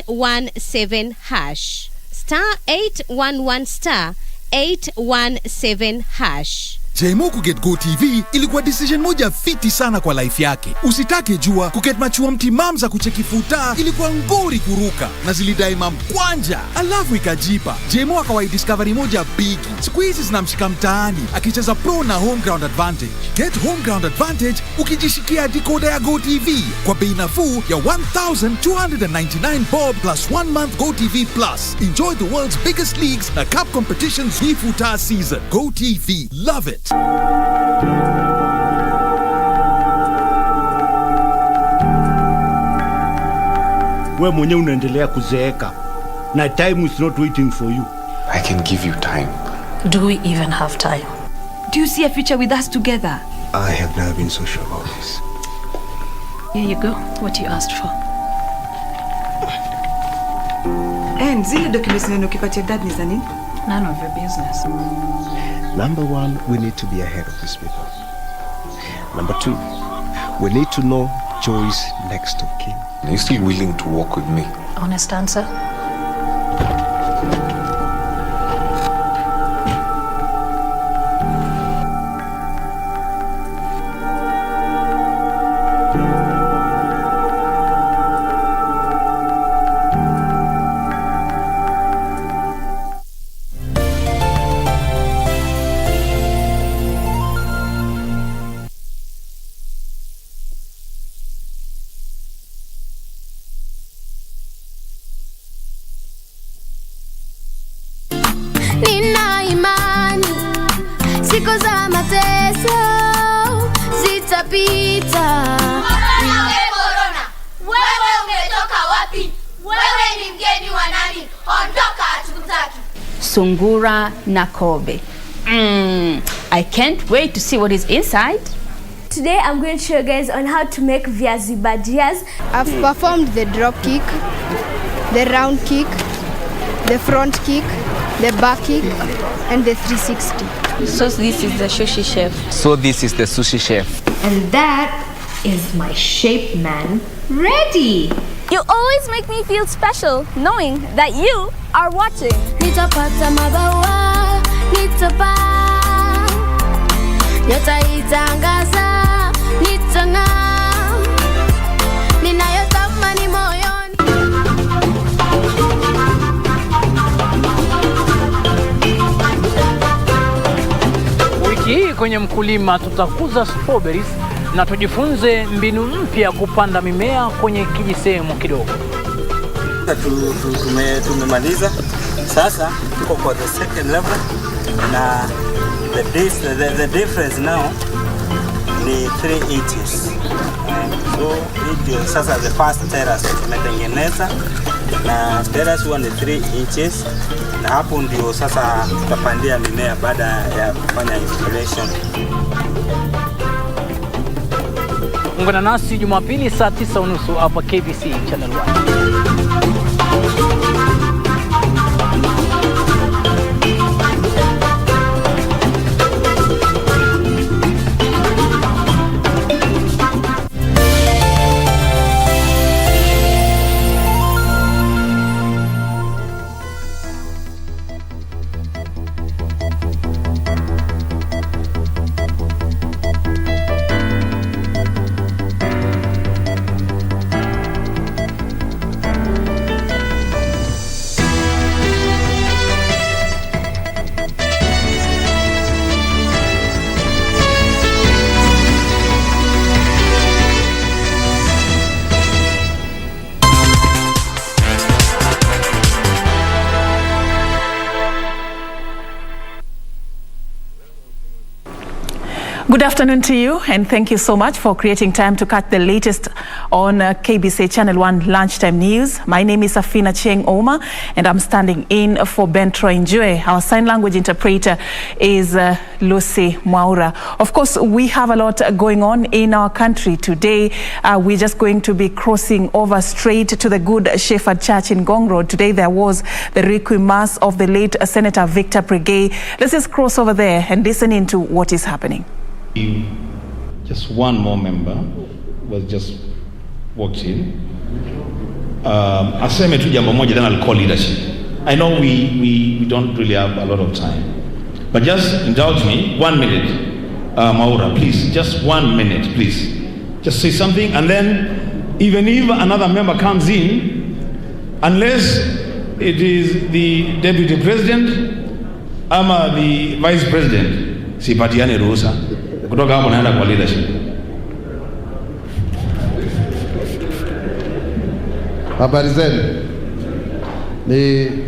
817 hash. Star 811 star 817 hash. Jemo kuget Go TV ilikuwa decision moja fiti sana kwa life yake. Usitake jua kuget machua mtimam za kuchekifuta ilikuwa ngori kuruka na zilidai mamkwanja. Alafu ikajipa. Jemo akawai discovery moja big. Siku hizi zinamshika mtaani akicheza pro na home ground advantage. Get home ground advantage ukijishikia decoder ya Go TV kwa bei nafuu ya 1,299 bob plus 1 month Go TV Plus. Enjoy the world's biggest leagues na cup competitions hii futa season. Go TV, love it. Wewe mwenyewe unaendelea kuzeeka na time is not waiting for you. I can give you time. Do we even have time? Do you see a future with us together? I have never been so sure about this. Here you go, what you asked for. And zile documents ukipatia dad ni za nini? None of your business. Number one, we need to be ahead of these people. Number two, we need to know Joy's next of kin. Are you still willing to work with me? Honest answer? Nina imani siku za mateso zitapita. Corona, wewe umetoka wapi? Wewe ni mgeni wa nani? Ondoka, hatukutaki. Sungura na Kobe. I can't wait to see what is inside. Today I'm going to show you guys on how to make viazi bhajias. I've performed the drop kick, the round kick, the front kick, the back kick, and the 360. So this is the sushi chef. So this is the sushi chef. And that is my shape man ready. You always make me feel special knowing that you are watching. Nitapata mabawa, nitapaa, nyota itangaza, nitang'aa, ninayotamani moyoni. Wiki hii kwenye Mkulima tutakuza strawberries na tujifunze mbinu mpya kupanda mimea kwenye kijisehemu kidogo. Tumemaliza. Sasa tuko kwa the second level na the difference now ni 3 inches. So it sasa the first terrace tumetengeneza na terrace one 3 inches na hapo ndio sasa tutapandia mimea baada ya kufanya installation. Ungana nasi Jumapili saa 9:30 hapa KBC Channel 1. Good afternoon to you, and thank you so much for creating time to catch the latest on KBC Channel 1 Lunchtime News. My name is Serfine Achieng and I'm standing in for Ben Troy Njue. Our sign language interpreter is Lucy Mwaura. Of course, we have a lot going on in our country today. We're just going to be crossing over straight to the Good Shepherd Church in Ngong Road. Today there was the Requiem Mass of the late Senator Victor Pregay. Let's just cross over there and listen into what is happening. Just one more member was just walked in. aseme tu jambo moja, then I'll call leadership. I know we don't really have a lot of time, but just indulge me 1 minute. Maura, please, just 1 minute, please. Just say something, and then even if another member comes in, unless it is the deputy president ama the vice president, sipatiane ruhusa. Kutoka hapo naenda kwa leadership. Habari zenu.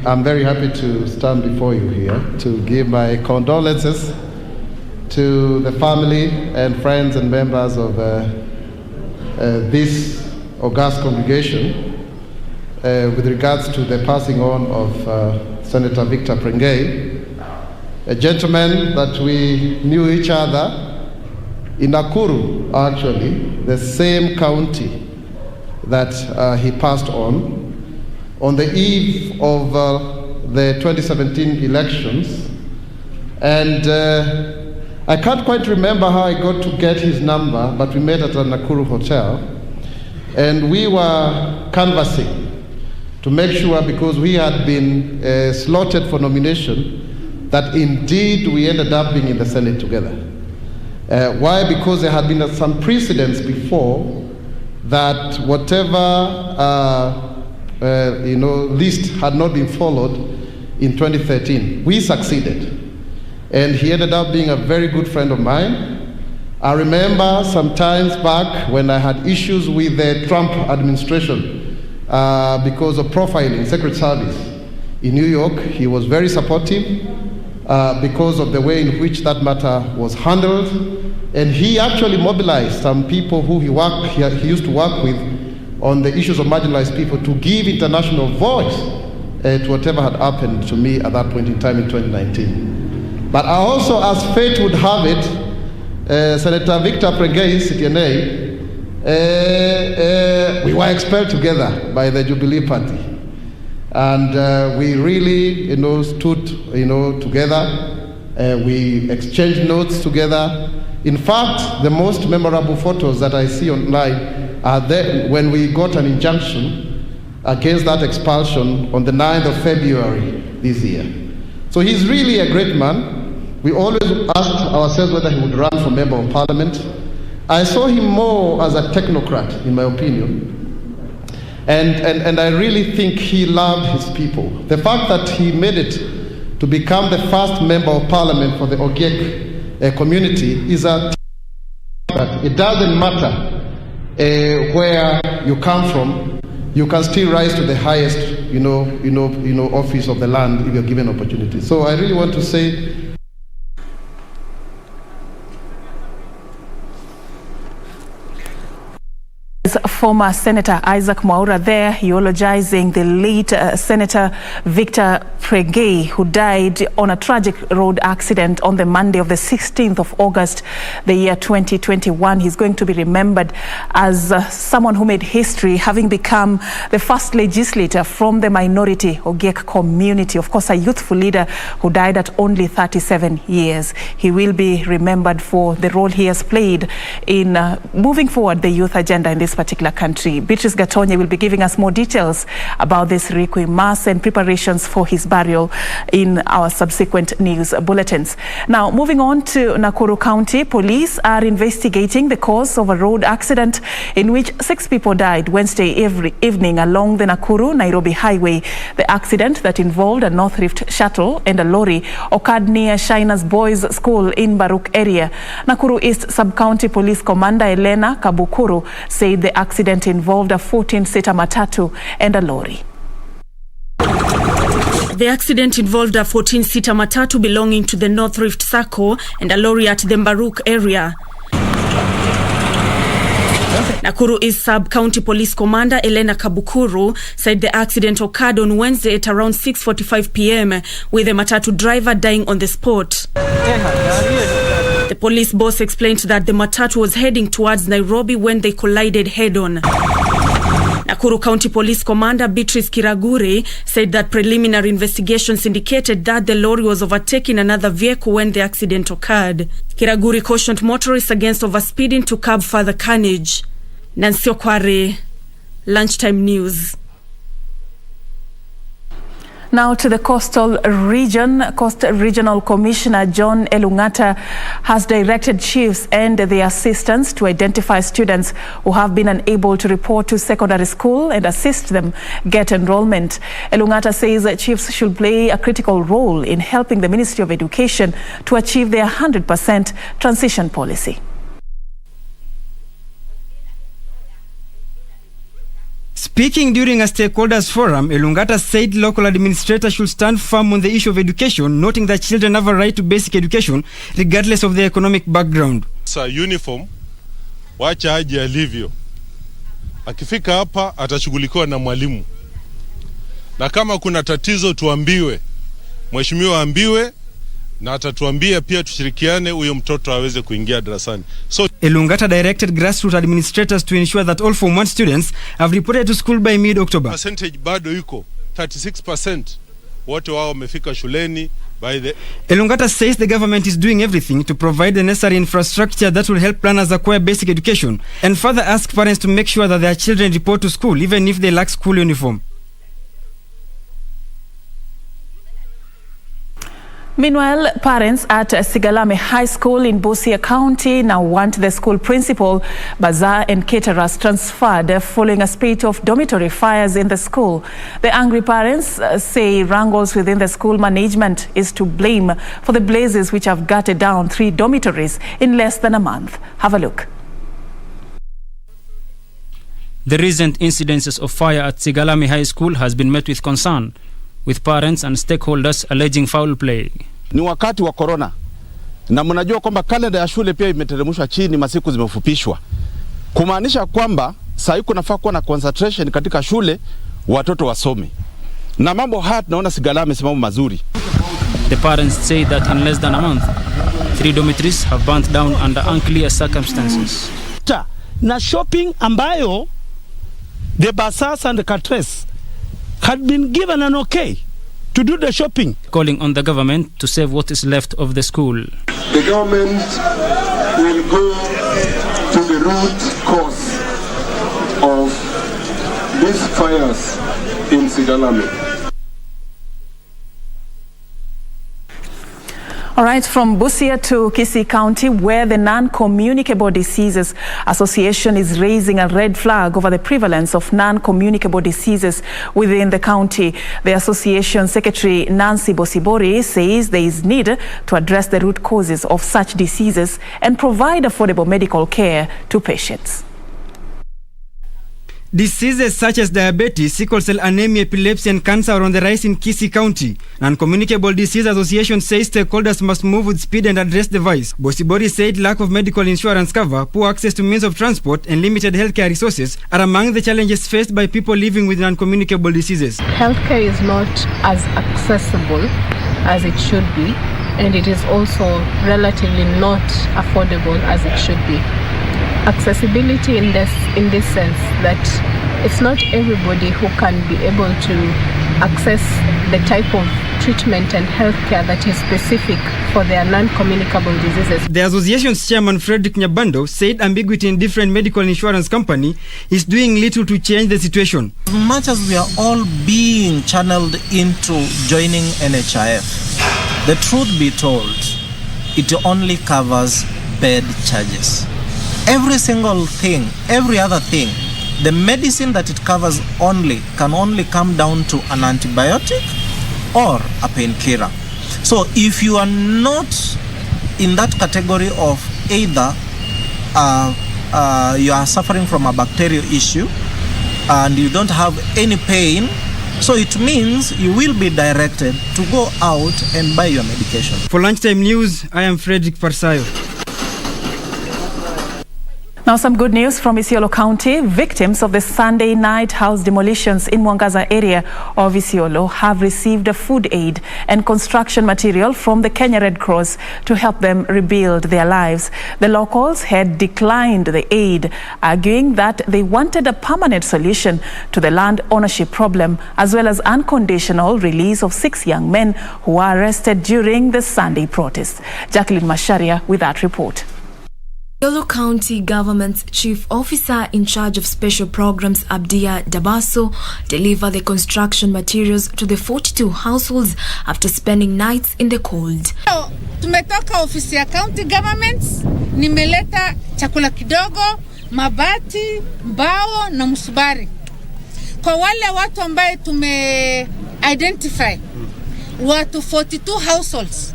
I'm very happy to stand before you here to give my condolences to the family and friends and members of this august congregation with regards to the passing on of Senator Victor Prengei, a gentleman that we knew each other in Nakuru, actually, the same county that he passed on the eve of the 2017 elections. And I can't quite remember how I got to get his number, but we met at a Nakuru hotel, and we were canvassing to make sure, because we had been slotted for nomination, that indeed we ended up being in the Senate together. Why? Because there had been some precedents before that whatever list had not been followed in 2013. We succeeded, and he ended up being a very good friend of mine. I remember some times back when I had issues with the Trump administration because of profiling, Secret Service in New York. He was very supportive because of the way in which that matter was handled, and he actually mobilized some people who he used to work with on the issues of marginalized people to give international voice to whatever had happened to me at that point in time in 2019. But I also, as fate would have it, Senator Victor Prengei, CTNA, we were expelled together by the Jubilee Party. And we really, stood, together. We exchanged notes together. In fact, the most memorable photos that I see online are there when we got an injunction against that expulsion on the 9th of February this year. So he's really a great man. We always asked ourselves whether he would run for Member of Parliament. I saw him more as a technocrat, in my opinion. And I really think he loved his people. The fact that he made it to become the first Member of Parliament for the Ogiek community is that it doesn't matter where you come from, you can still rise to the highest, office of the land if you're given opportunity. So I really want to say, former Senator Isaac Mwaura there eulogizing the late Senator Victor Prengei, who died on a tragic road accident on the Monday of the 16th of August, the year 2021. He's going to be remembered as someone who made history, having become the first legislator from the minority Ogiek community. Of course, a youthful leader who died at only 37 years. He will be remembered for the role he has played in moving forward the youth agenda in this particular country. Beatrice Gatonye will be giving us more details about this requiem mass and preparations for his burial in our subsequent news bulletins. Now, moving on to Nakuru County, police are investigating the cause of a road accident in which 6 people died Wednesday evening along the Nakuru-Nairobi highway. The accident that involved a North Rift shuttle and a lorry occurred near Shiner's Boys School in Baruk area. Nakuru East Sub-County Police Commander Elena Kabukuru said the accident involved a 14-seater matatu and a lorry. The accident involved a 14-seater matatu belonging to the North Rift Circle and a lorry at the Baruk area. Nakuru East Sub-County Police Commander Elena Kabukuru said the accident occurred on Wednesday at around 6:45 p.m. with the matatu driver dying on the spot. The police boss explained that the matatu was heading towards Nairobi when they collided head-on. Nakuru County Police Commander Beatrice Kiraguri said that preliminary investigations indicated that the lorry was overtaking another vehicle when the accident occurred. Kiraguri cautioned motorists against overspeeding to curb further carnage. Nancy Okware, Lunchtime News. Now to the coastal region. Coastal Regional Commissioner John Elungata has directed chiefs and their assistants to identify students who have been unable to report to secondary school and assist them get enrollment. Elungata says that chiefs should play a critical role in helping the Ministry of Education to achieve their 100% transition policy. Speaking during a stakeholders forum, Elungata said local administrators should stand firm on the issue of education, noting that children have a right to basic education regardless of their economic background. Uniform, wacha aje alivyo. Akifika hapa atashughulikiwa na mwalimu. Na kama kuna tatizo tuambiwe. Mheshimiwa ambiwe na atatuambia pia tushirikiane huyo mtoto aweze kuingia darasani. So Elungata directed grassroots administrators to ensure that all Form 1 students have reported to school by mid-October. Percentage bado iko 36%. Wote wao wamefika shuleni by the Elungata says the government is doing everything to provide the necessary infrastructure that will help learners acquire basic education, and further ask parents to make sure that their children report to school even if they lack school uniform. Meanwhile, parents at Sigalame High School in Busia County now want the school principal, bazaar and caterers transferred following a spate of dormitory fires in the school. The angry parents say wrangles within the school management is to blame for the blazes which have gutted down 3 dormitories in less than a month. Have a look. The recent incidences of fire at Sigalame High School has been met with concern, with parents and stakeholders alleging foul play. Ni wakati wa corona na mnajua kwamba kalenda ya shule pia imeteremshwa chini, masiku zimefupishwa, kumaanisha kwamba sasa kunafaa kuwa na concentration katika shule, watoto wasome, na mambo haya tunaona Sigalame si mambo mazuri. The parents say that in less than a month 3 dormitories have burnt down under unclear circumstances. Na shopping ambayo the bazaars and the caterers had been given an okay to do the shopping. Calling on the government to save what is left of the school. The government will go to the root cause of these fires in Sigalame. All right, from Busia to Kisii County, where the Non-Communicable Diseases Association is raising a red flag over the prevalence of non-communicable diseases within the county. The association secretary, Nancy Bosibori, says there is need to address the root causes of such diseases and provide affordable medical care to patients. Diseases such as diabetes, sickle cell anemia, epilepsy and cancer are on the rise in Kisii County. Non-Communicable Disease Association says stakeholders must move with speed and address the vice. Bosibori said lack of medical insurance cover, poor access to means of transport and limited healthcare resources are among the challenges faced by people living with non-communicable diseases. Healthcare is not as accessible as it should be, and it is also relatively not affordable as it should be. Accessibility in this sense that it's not everybody who can be able to access the type of treatment and healthcare that is specific for their non-communicable diseases. The association's chairman Frederick Nyabando said ambiguity in different medical insurance company is doing little to change the situation. As much as we are all being channeled into joining NHIF, the truth be told, it only covers bed charges. Every single thing, every other thing, the medicine that it covers can only come down to an antibiotic or a painkiller. So if you are not in that category of either you are suffering from a bacterial issue and you don't have any pain, so it means you will be directed to go out and buy your medication. For Lunchtime News, I am Frederick Parsayo. Now some good news from Isiolo County. Victims of the Sunday night house demolitions in Mwangaza area of Isiolo have received a food aid and construction material from the Kenya Red Cross to help them rebuild their lives. The locals had declined the aid, arguing that they wanted a permanent solution to the land ownership problem, as well as unconditional release of 6 young men who were arrested during the Sunday protest. Jacqueline Masharia with that report. Yolo County Government's Chief Officer in charge of Special Programs, Abdia Dabaso, delivered the construction materials to the 42 households after spending nights in the cold. Tumetoka ofisi ya County Government, nimeleta chakula kidogo, mabati, mbao na msubari. Kwa wale watu ambaye identify, watu 42 households.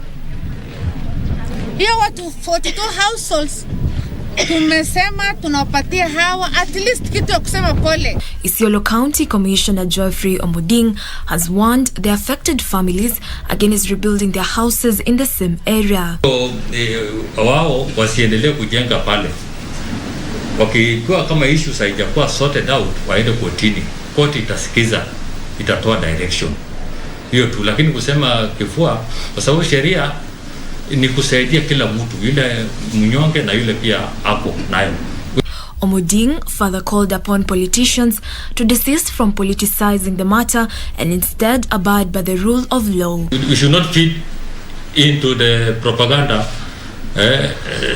Hiyo watu 42 households tumesema tunawapatia hawa at least kitu ya kusema pole. Isiolo County Commissioner Geoffrey Omoding has warned the affected families against rebuilding their houses in the same area. Wao wasiendelee kujenga pale. Wakikuwa kama issues haijakuwa sorted out, waende kotini. Koti itasikiza, itatoa direction. Hiyo tu, lakini kusema kifua kwa sababu sheria ni kusaidia kila mtu, yule mnyonge na yule pia hapo nayo. Omoding further called upon politicians to desist from politicizing the matter and instead abide by the rule of law. We should not feed into the propaganda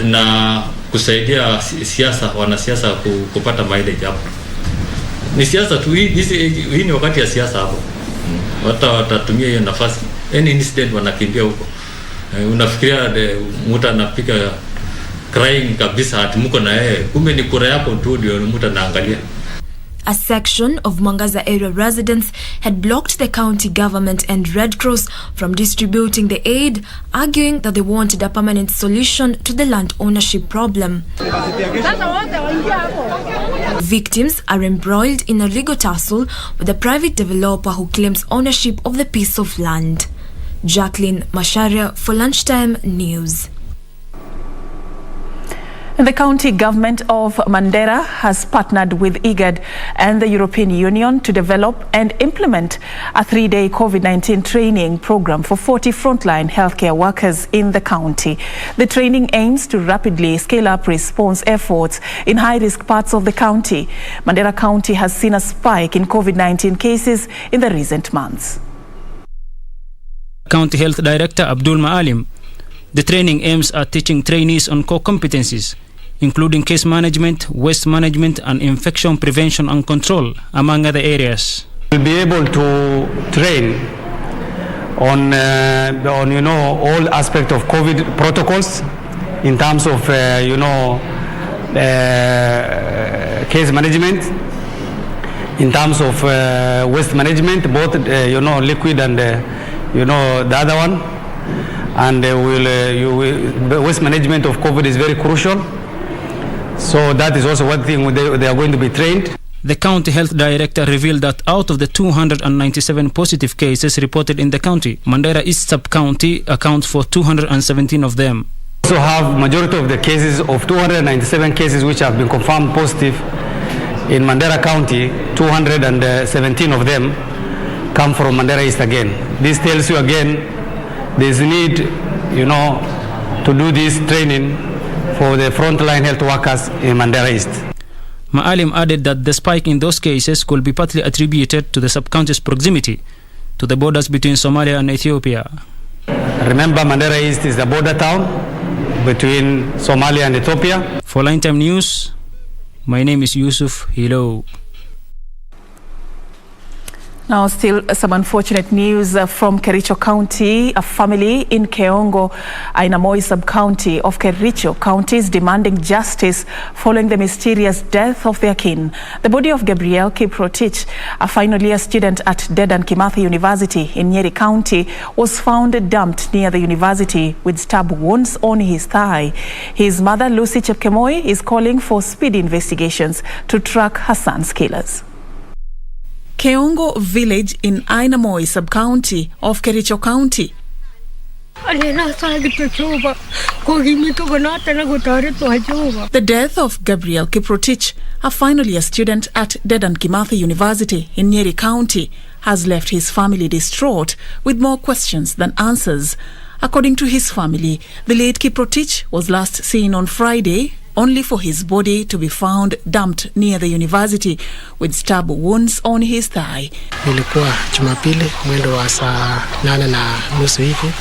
na kusaidia siasa, wanasiasa kupata mileage hapo. Ni siasa tu, hii ni wakati ya siasa hapo. Watatumia hiyo nafasi. Any incident wanakimbia huko. Unafikiria mtu anapiga crying kabisa ati mko na yeye, kumbe ni kura yako tu ndio mtu anaangalia. A section of Mwangaza area residents had blocked the county government and Red Cross from distributing the aid, arguing that they wanted a permanent solution to the land ownership problem. Victims are embroiled in a legal tussle with a private developer who claims ownership of the piece of land. Jacqueline Masharia for Lunchtime News. The county government of Mandera has partnered with IGAD and the European Union to develop and implement a 3-day COVID-19 training program for 40 frontline healthcare workers in the county. The training aims to rapidly scale up response efforts in high-risk parts of the county. Mandera County has seen a spike in COVID-19 cases in the recent months. County Health Director Abdul Maalim. The training aims at teaching trainees on core competencies, including case management, waste management, and infection prevention and control, among other areas. We'll be able to train on all aspects of COVID protocols in terms of case management, in terms of waste management, both liquid and the other one. And waste management of COVID is very crucial. So that is also one thing they are going to be trained. The county health director revealed that out of the 297 positive cases reported in the county, Mandera East Sub-County accounts for 217 of them. We also have majority of the cases of 297 cases which have been confirmed positive in Mandera County. 217 of them come from Mandera East again. This tells you again there's a need, to do this training for the frontline health workers in Mandera East. Maalim added that the spike in those cases could be partly attributed to the sub-county's proximity to the borders between Somalia and Ethiopia. Remember, Mandera East is the border town between Somalia and Ethiopia. For Lunchtime News, my name is Yusuf Hilo. Now, still some unfortunate news from Kericho County. A family in Keongo, Ainamoi sub-county of Kericho County is demanding justice following the mysterious death of their kin. The body of Gabriel Kiprotich, a final year student at Dedan Kimathi University in Nyeri County, was found dumped near the university with stab wounds on his thigh. His mother, Lucy Chepkemoi, is calling for speedy investigations to track her son's killers. Keongo village in Ainamoi sub-county of Kericho County. The death of Gabriel Kiprotich, a final year student at Dedan Kimathi University in Nyeri County, has left his family distraught with more questions than answers. According to his family, the late Kiprotich was last seen on Friday, only for his body to be found dumped near the university with stab wounds on his thigh. Ilikuwa Jumapili mwendo wa saa 8:30 hivi,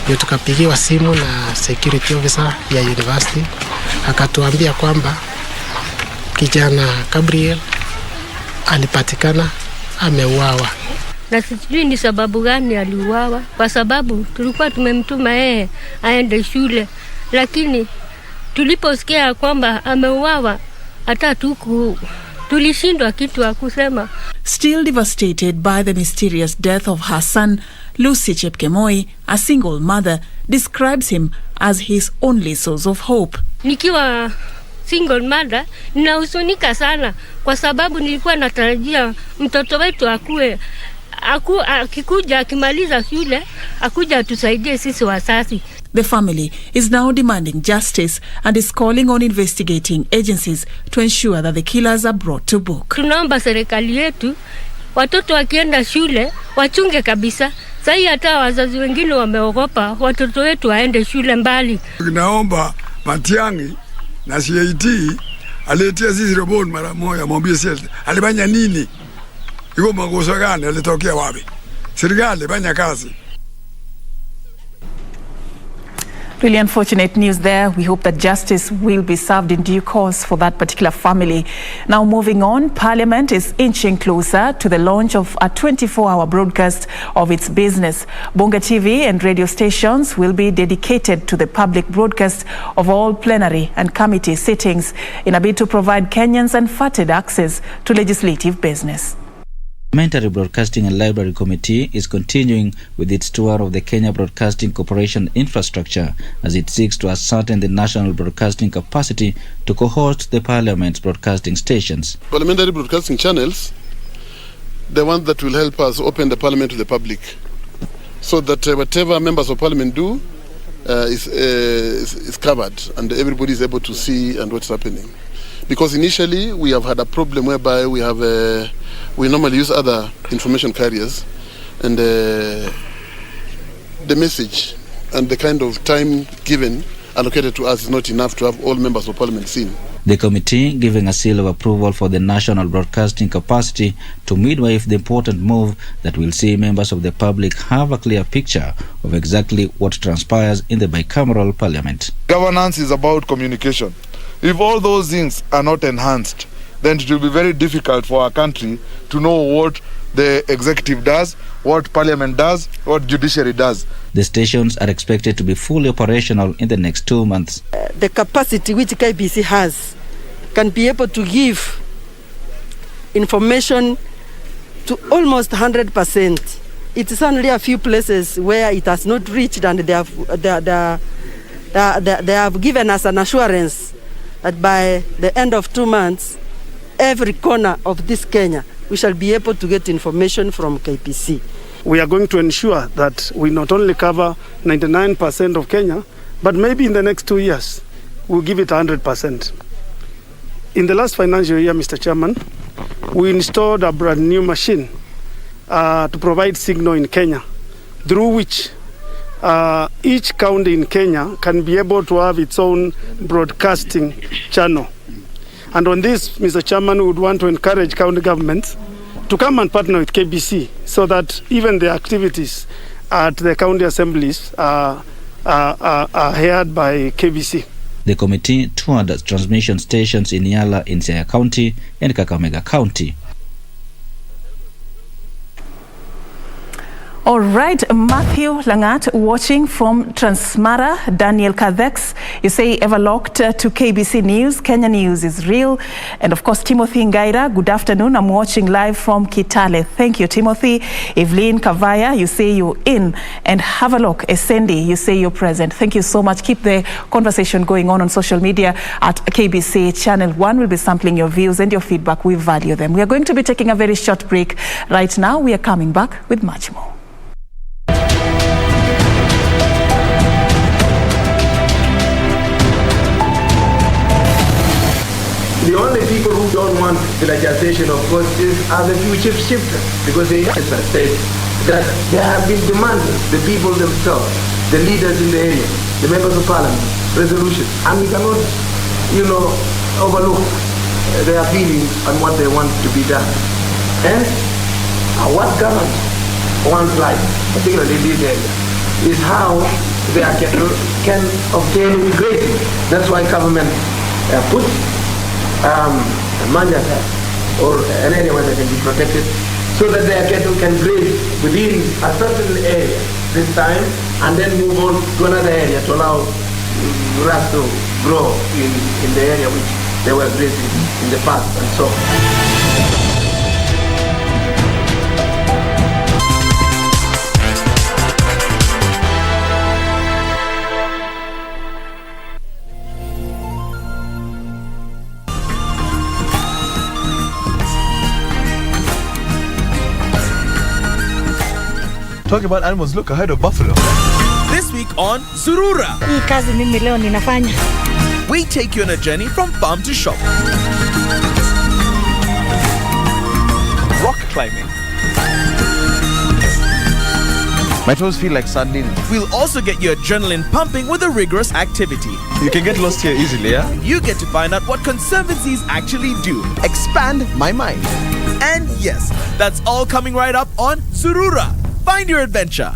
ndio tukapigiwa simu na security officer ya university akatuambia kwamba kijana Gabriel alipatikana ameuawa. Na sijui ni sababu gani aliuawa, kwa sababu tulikuwa tumemtuma yeye aende shule, lakini tuliposikia kwamba ameuawa hata tulishindwa kitu ya kusema. Still devastated by the mysterious death of her son, Lucy Chepkemoi, a single mother, describes him as his only source of hope. Nikiwa single mother, ninahuzunika sana kwa sababu nilikuwa natarajia mtoto wetu akikuja akimaliza shule akuja tusaidie sisi wazazi. The family is now demanding justice and is calling on investigating agencies to ensure that the killers are brought to book. Tunaomba serikali yetu watoto wakienda shule wachunge kabisa. Sasa hata wazazi wengine wameogopa watoto wetu waende shule mbali. Naomba Matiang'i na CIT aletea sisi robot mara moja, mwambie sasa alifanya nini? Iko makosa gani alitokea wapi? Serikali fanya kazi. Really unfortunate news there. We hope that justice will be served in due course for that particular family. Now moving on, Parliament is inching closer to the launch of a 24-hour broadcast of its business. Bunge TV and radio stations will be dedicated to the public broadcast of all plenary and committee sittings in a bid to provide Kenyans unfettered access to legislative business. The Parliamentary Broadcasting and Library Committee is continuing with its tour of the Kenya Broadcasting Corporation infrastructure as it seeks to ascertain the national broadcasting capacity to co-host the Parliament's broadcasting stations. Parliamentary broadcasting channels, the one that will help us open the Parliament to the public, so that whatever members of Parliament do is covered and everybody is able to see and what's happening. Because initially we have had a problem whereby we normally use other information carriers, and the message and the kind of time given allocated to us is not enough to have all members of Parliament seen. The committee giving a seal of approval for the national broadcasting capacity to midwife the important move that will see members of the public have a clear picture of exactly what transpires in the bicameral parliament. Governance is about communication. If all those things are not enhanced, then it will be very difficult for our country to know what the executive does, what parliament does, what judiciary does. The stations are expected to be fully operational in the next 2 months. The capacity which KBC has can be able to give information to almost 100%. It is only a few places where it has not reached, and they have given us an assurance that by the end of 2 months, every corner of this Kenya, we shall be able to get information from KBC. We are going to ensure that we not only cover 99% of Kenya, but maybe in the next 2 years, we'll give it 100%. In the last financial year, Mr. Chairman, we installed a brand new machine to provide signal in Kenya, through which each county in Kenya can be able to have its own broadcasting channel. And on this, Mr. Chairman, we would want to encourage county governments to come and partner with KBC so that even the activities at the county assemblies are heard by KBC. The committee toured transmission stations in Yala in Siaya County and Kakamega County. All right, Matthew Langat watching from Transmara. Daniel Kadex, you say ever locked to KBC News. Kenya News is real. And of course, Timothy Ngaira, good afternoon. I'm watching live from Kitale. Thank you, Timothy. Evelyn Kavaya, you say you're in. And have a look. Essendi, you say you're present. Thank you so much. Keep the conversation going on social media at KBC Channel 1. We'll be sampling your views and your feedback. We value them. We are going to be taking a very short break. Right now, we are coming back with much more. The only people who don't want privatization, of course, are the future shifters, because they have said that they have been demanding, the people themselves, the leaders in the area, the members of parliament, resolutions, and we cannot, overlook their feelings and what they want to be done. Hence, what governs one's life, particularly in this area, is how they can obtain grading. That's why government put a manja or an area where they can be protected so that their cattle can graze within a certain area this time and then move on to another area to allow grass to grow in the area which they were grazing in the past and so on. Talking about animals, look, I heard a buffalo. This week on Zurura, hii kazi mimi leo ninafanya. We take you on a journey from farm to shop. Rock climbing. My toes feel like sardines. We'll also get your adrenaline pumping with a rigorous activity. You can get lost here easily, yeah? You get to find out what conservancies actually do. Expand my mind. And yes, that's all coming right up on Zurura. Find your adventure.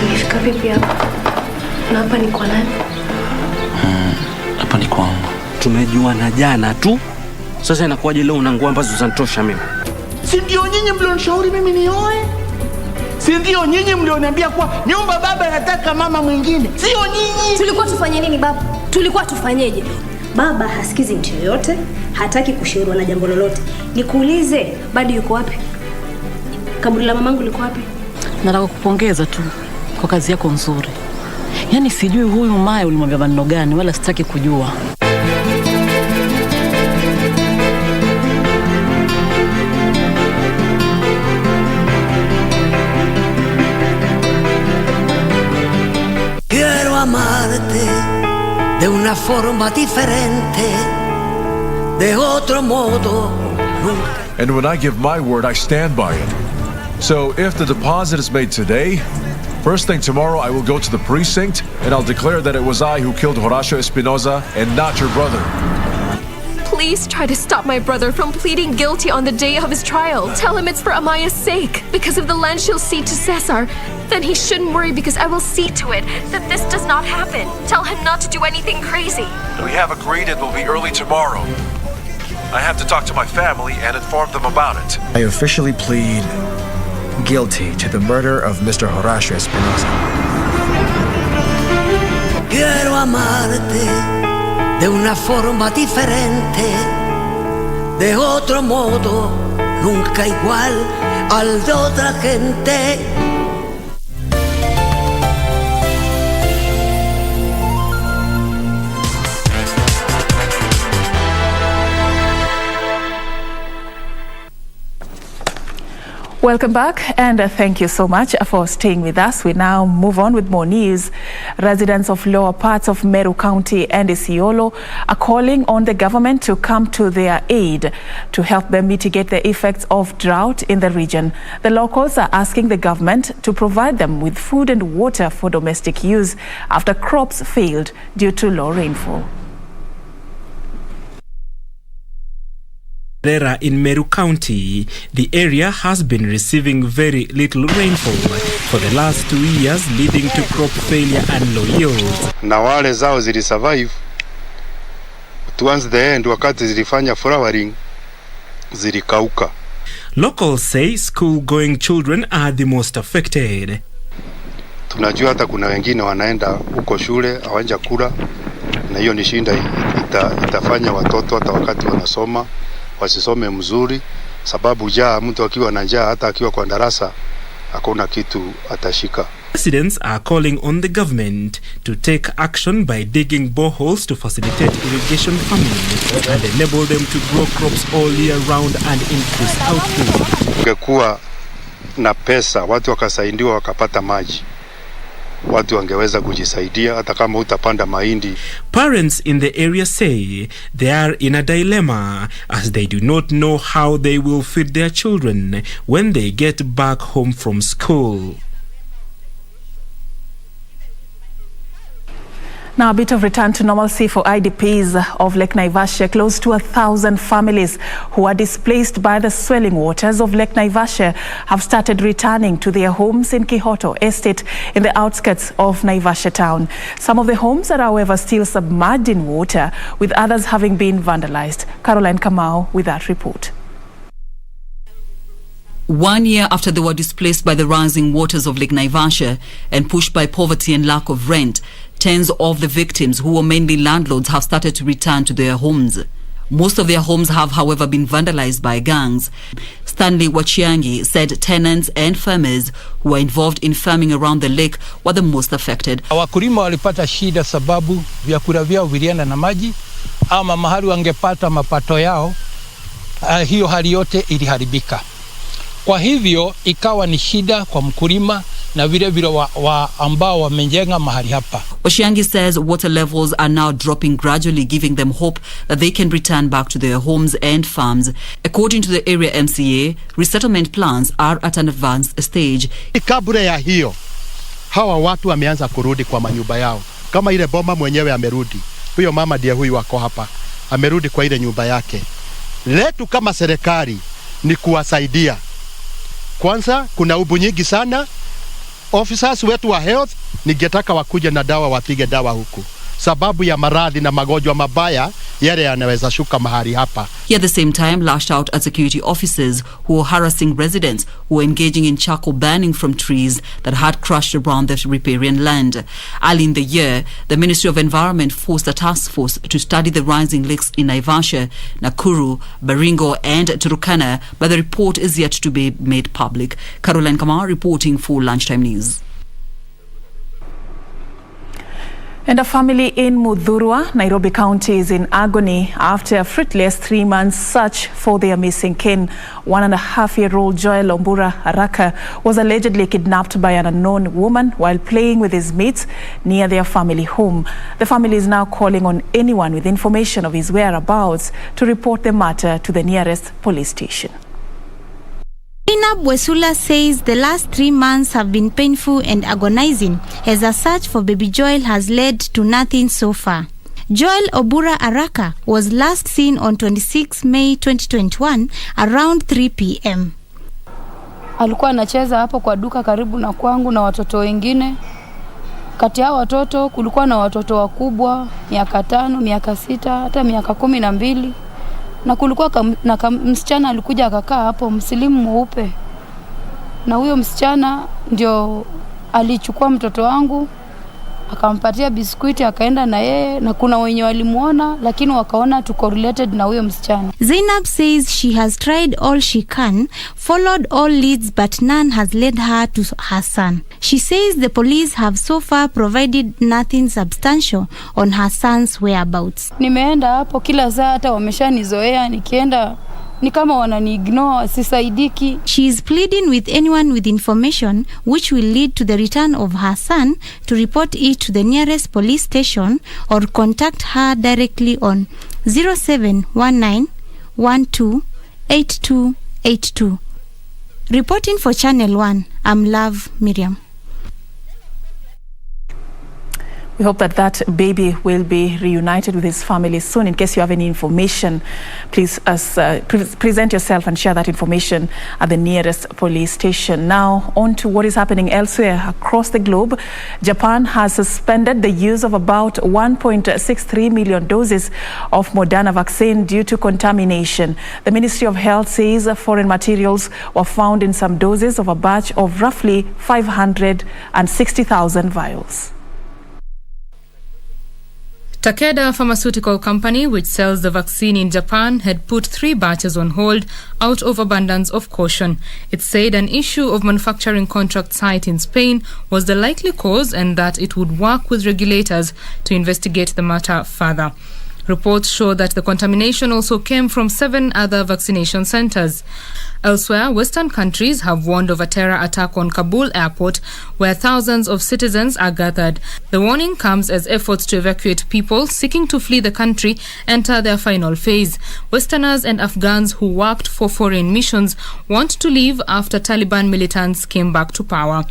Nilifika vipi hapa? Na hapa ni kwa nani? Hapa ni kwangu. Tumejuana jana tu. Sasa inakuwaje leo una nguo ambazo zinatosha mimi? Si ndio nyinyi mlionishauri mimi nioe? Si ndio nyinyi mlioniambia kwa nyumba baba anataka mama mwingine? Sio nyinyi. Tulikuwa tufanye nini baba? Tulikuwa tufanyeje? Baba hasikizi mtu yoyote, hataki kushauriwa na jambo lolote. Nikuulize, bado yuko wapi? Kaburi la mamangu liko wapi? Nataka kupongeza tu kwa kazi yako nzuri. Yaani sijui huyu Maya ulimwambia maneno gani wala sitaki kujua. Amarte de una forma diferente, de otro modo nunca. And when I give my word, I stand by it. So if the deposit is made today, first thing tomorrow I will go to the precinct and I'll declare that it was I who killed Horacio Espinosa and not your brother. Please try to stop my brother from pleading guilty on the day of his trial. Tell him it's for Amaya's sake. Because if the land she'll cede to Cesar, then he shouldn't worry because I will see to it that this does not happen. Tell him not to do anything crazy. We have agreed it will be early tomorrow. I have to talk to my family and inform them about it. I officially plead guilty to the murder of Mr. Horacio Espinosa. Quiero amarte de una forma diferente, de otro modo, nunca igual al de otra gente. Welcome back, and thank you so much for staying with us. We now move on with more news. Residents of lower parts of Meru County and Isiolo are calling on the government to come to their aid to help them mitigate the effects of drought in the region. The locals are asking the government to provide them with food and water for domestic use after crops failed due to low rainfall. In Meru County, the area has been receiving very little rainfall for the last 2 years, leading to crop failure and low yields. Na wale zao zilisurvive towards the end, wakati zilifanya flowering zilikauka. Locals say school-going children are the most affected. Tunajua hata kuna wengine wanaenda huko shule hawanja kula, na hiyo ni shinda itafanya watoto hata wakati wanasoma wasisome mzuri, sababu mtu akiwa na njaa hata akiwa kwa darasa hakuna kitu atashika. Residents are calling on the government to take action by digging boreholes to facilitate irrigation farming and enable them to grow crops all year round and increase output. Ungekuwa na pesa, watu wakasaidiwa wakapata maji, watu wangeweza kujisaidia hata kama utapanda mahindi. Parents in the area say they are in a dilemma as they do not know how they will feed their children when they get back home from school. Now, a bit of return to normalcy for IDPs of Lake Naivasha. Close to 1,000 families who are displaced by the swelling waters of Lake Naivasha have started returning to their homes in Kihoto Estate in the outskirts of Naivasha town. Some of the homes are, however, still submerged in water, with others having been vandalized. Caroline Kamau with that report. 1 year after they were displaced by the rising waters of Lake Naivasha and pushed by poverty and lack of rent, tens of the victims, who were mainly landlords, have started to return to their homes. Most of their homes have, however, been vandalized by gangs. Stanley Achieng said tenants and farmers who are involved in farming around the lake were the most affected. Wakulima walipata shida sababu vyakula vyao vilienda na maji, ama mahali wangepata mapato yao, hiyo hali yote iliharibika. Kwa hivyo ikawa ni shida kwa mkulima na vile vile ambao wamejenga mahali hapa. Oshiangi says water levels are now dropping gradually, giving them hope that they can return back to their homes and farms. According to the area MCA, resettlement plans are at an advanced stage. Kabla ya hiyo, hawa watu wameanza kurudi kwa manyumba yao. Kama ile boma mwenyewe amerudi. Huyo mama ndiye huyu wako hapa. Amerudi kwa ile nyumba yake. Letu kama serikali ni kuwasaidia. Kwanza kuna ubu nyingi sana. Officers wetu wa health ningetaka wakuja na dawa, wapige dawa huku. Sababu ya maradhi na magonjwa mabaya yale yanaweza shuka mahali hapa. He at the same time lashed out at security officers who were harassing residents who were engaging in charcoal burning from trees that had crushed around the riparian land. Early in the year, the Ministry of Environment forced a task force to study the rising lakes in Naivasha, Nakuru, Baringo and Turkana, but the report is yet to be made public. Caroline Kamau reporting for Lunchtime News. And a family in Mudhurwa, Nairobi County, is in agony after a fruitless 3-month search for their missing kin. 1.5-year-old Joel Ombura Araka was allegedly kidnapped by an unknown woman while playing with his mates near their family home. The family is now calling on anyone with information of his whereabouts to report the matter to the nearest police station. Zainab Wesula says the last 3 months have been painful and agonizing as a search for baby Joel has led to nothing so far. Joel Obura Araka was last seen on 26 May 2021 around 3 p.m. Alikuwa anacheza hapo kwa duka karibu na kwangu na watoto wengine. Kati ya watoto kulikuwa na watoto wakubwa, miaka 5, miaka 6, hata miaka 12. Na kulikuwa na msichana alikuja akakaa hapo, msilimu mweupe. Na huyo msichana ndio alichukua mtoto wangu, akampatia biskuiti, akaenda na yeye, na kuna wenye walimuona lakini wakaona tu correlated na huyo msichana. Zainab says she has tried all she can, followed all leads, but none has led her to her son. She says the police have so far provided nothing substantial on her son's whereabouts. Nimeenda hapo kila saa, hata wameshanizoea, nikienda ni kama wanani-ignore, sisaidiki. She is pleading with anyone with information which will lead to the return of her son to report it to the nearest police station or contact her directly on 0719 12 8282. Reporting for Channel 1, I'm Love Miriam. We hope that that baby will be reunited with his family soon. In case you have any information, please present yourself and share that information at the nearest police station. Now, on to what is happening elsewhere across the globe. Japan has suspended the use of about 1.63 million doses of Moderna vaccine due to contamination. The Ministry of Health says foreign materials were found in some doses of a batch of roughly 560,000 vials. Takeda Pharmaceutical Company, which sells the vaccine in Japan, had put 3 batches on hold out of abundance of caution. It said an issue of manufacturing contract site in Spain was the likely cause and that it would work with regulators to investigate the matter further. Reports show that the contamination also came from 7 other vaccination centers. Elsewhere, Western countries have warned of a terror attack on Kabul airport, where thousands of citizens are gathered. The warning comes as efforts to evacuate people seeking to flee the country enter their final phase. Westerners and Afghans who worked for foreign missions want to leave after Taliban militants came back to power.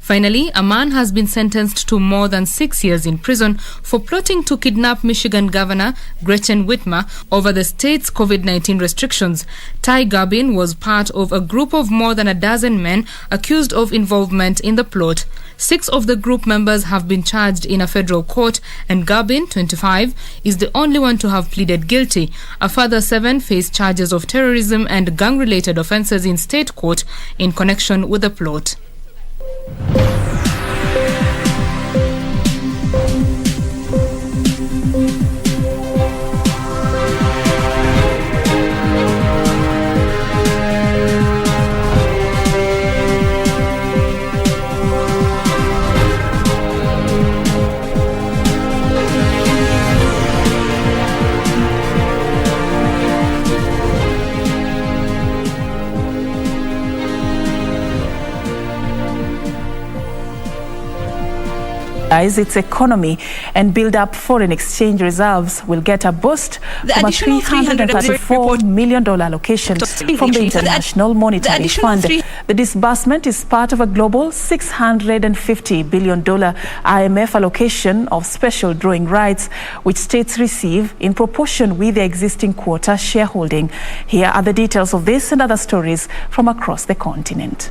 Finally, a man has been sentenced to more than 6 years in prison for plotting to kidnap Michigan Governor Gretchen Whitmer over the state's COVID-19 restrictions. Ty Garbin was part of a group of more than a dozen men accused of involvement in the plot. 6 of the group members have been charged in a federal court, and Garbin, 25, is the only one to have pleaded guilty. A further 7 face charges of terrorism and gang-related offences in state court in connection with the plot. Its economy and build up foreign exchange reserves will get a boost from a $334 million allocation from the International Monetary Fund. The disbursement is part of a global $650 billion IMF allocation of special drawing rights, which states receive in proportion with their existing quota shareholding. Here are the details of this and other stories from across the continent.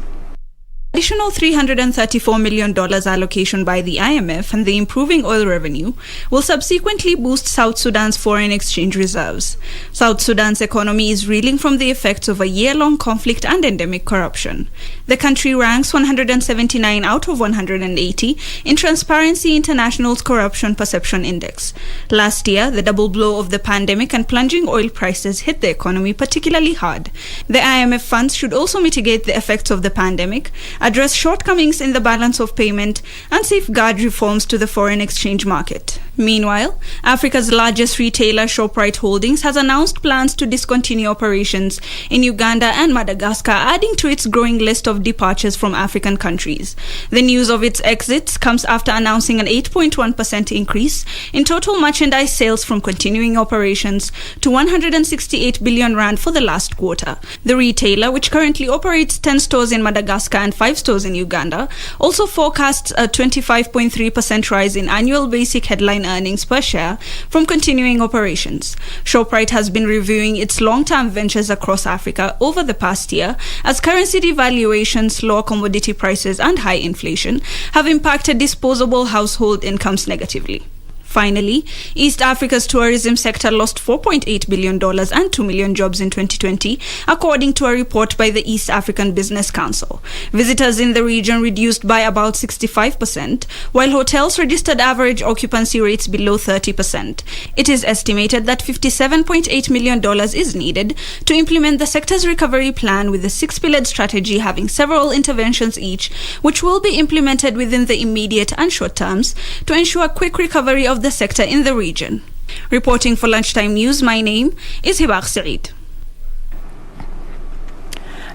Additional $334 million allocation by the IMF and the improving oil revenue will subsequently boost South Sudan's foreign exchange reserves. South Sudan's economy is reeling from the effects of a year-long conflict and endemic corruption. The country ranks 179 out of 180 in Transparency International's Corruption Perception Index. Last year, the double blow of the pandemic and plunging oil prices hit the economy particularly hard. The IMF funds should also mitigate the effects of the pandemic, address shortcomings in the balance of payment, and safeguard reforms to the foreign exchange market. Meanwhile, Africa's largest retailer, Shoprite Holdings, has announced plans to discontinue operations in Uganda and Madagascar, adding to its growing list of departures from African countries. The news of its exits comes after announcing an 8.1% increase in total merchandise sales from continuing operations to 168 billion rand for the last quarter. The retailer, which currently operates 10 stores in Madagascar and 5 stores in Uganda, also forecasts a 25.3% rise in annual basic headline earnings per share from continuing operations. Shoprite has been reviewing its long-term ventures across Africa over the past year as currency devaluations, low commodity prices, and high inflation have impacted disposable household incomes negatively. Finally, East Africa's tourism sector lost $4.8 billion and 2 million jobs in 2020, according to a report by the East African Business Council. Visitors in the region reduced by about 65%, while hotels registered average occupancy rates below 30%. It is estimated that $57.8 million is needed to implement the sector's recovery plan, with the 6-pillared strategy having several interventions each, which will be implemented within the immediate and short terms to ensure quick recovery of the sector in the region. Reporting for Lunchtime News, my name is Hibar Sarid.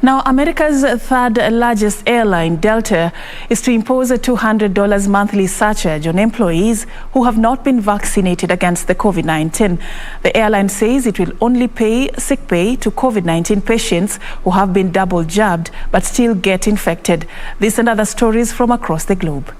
Now, America's third largest airline, Delta, is to impose a $200 monthly surcharge on employees who have not been vaccinated against the COVID-19. The airline says it will only pay sick pay to COVID-19 patients who have been double jabbed but still get infected. This and other stories from across the globe.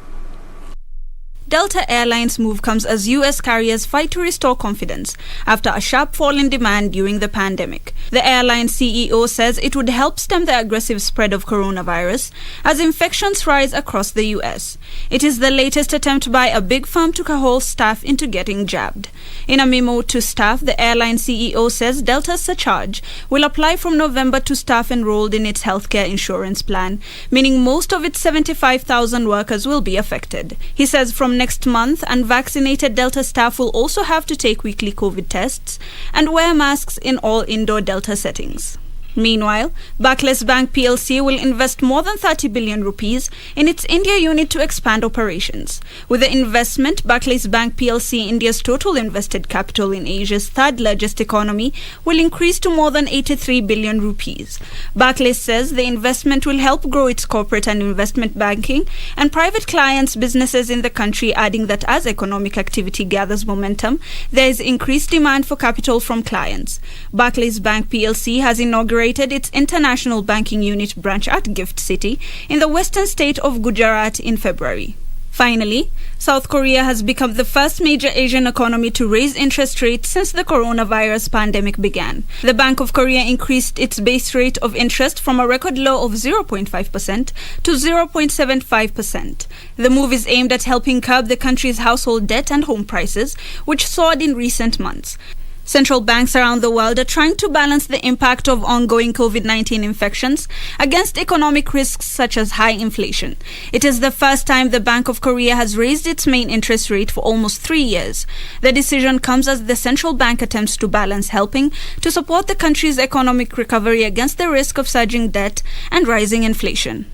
Delta Airlines' move comes as U.S. carriers fight to restore confidence after a sharp fall in demand during the pandemic. The airline CEO says it would help stem the aggressive spread of coronavirus as infections rise across the U.S. It is the latest attempt by a big firm to cajole staff into getting jabbed. In a memo to staff, the airline CEO says Delta's surcharge will apply from November to staff enrolled in its healthcare insurance plan, meaning most of its 75,000 workers will be affected. He says from next month, unvaccinated Delta staff will also have to take weekly COVID tests and wear masks in all indoor Delta settings. Meanwhile, Barclays Bank PLC will invest more than 30 billion rupees in its India unit to expand operations. With the investment, Barclays Bank PLC, India's total invested capital in Asia's third largest economy, will increase to more than 83 billion rupees. Barclays says the investment will help grow its corporate and investment banking and private clients' businesses in the country, adding that as economic activity gathers momentum, there is increased demand for capital from clients. Barclays Bank PLC has inaugurated inaugurated its international banking unit branch at Gift City in the western state of Gujarat in February. Finally, South Korea has become the first major Asian economy to raise interest rates since the coronavirus pandemic began. The Bank of Korea increased its base rate of interest from a record low of 0.5% to 0.75%. The move is aimed at helping curb the country's household debt and home prices, which soared in recent months. Central banks around the world are trying to balance the impact of ongoing COVID-19 infections against economic risks such as high inflation. It is the first time the Bank of Korea has raised its main interest rate for almost 3 years. The decision comes as the central bank attempts to balance helping to support the country's economic recovery against the risk of surging debt and rising inflation.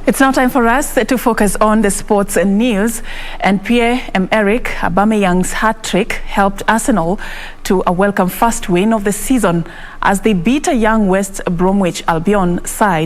It's now time for us to focus on the sports and news. And Pierre-Emerick Aubameyang's hat-trick helped Arsenal to a welcome first win of the season as they beat a young West Bromwich Albion side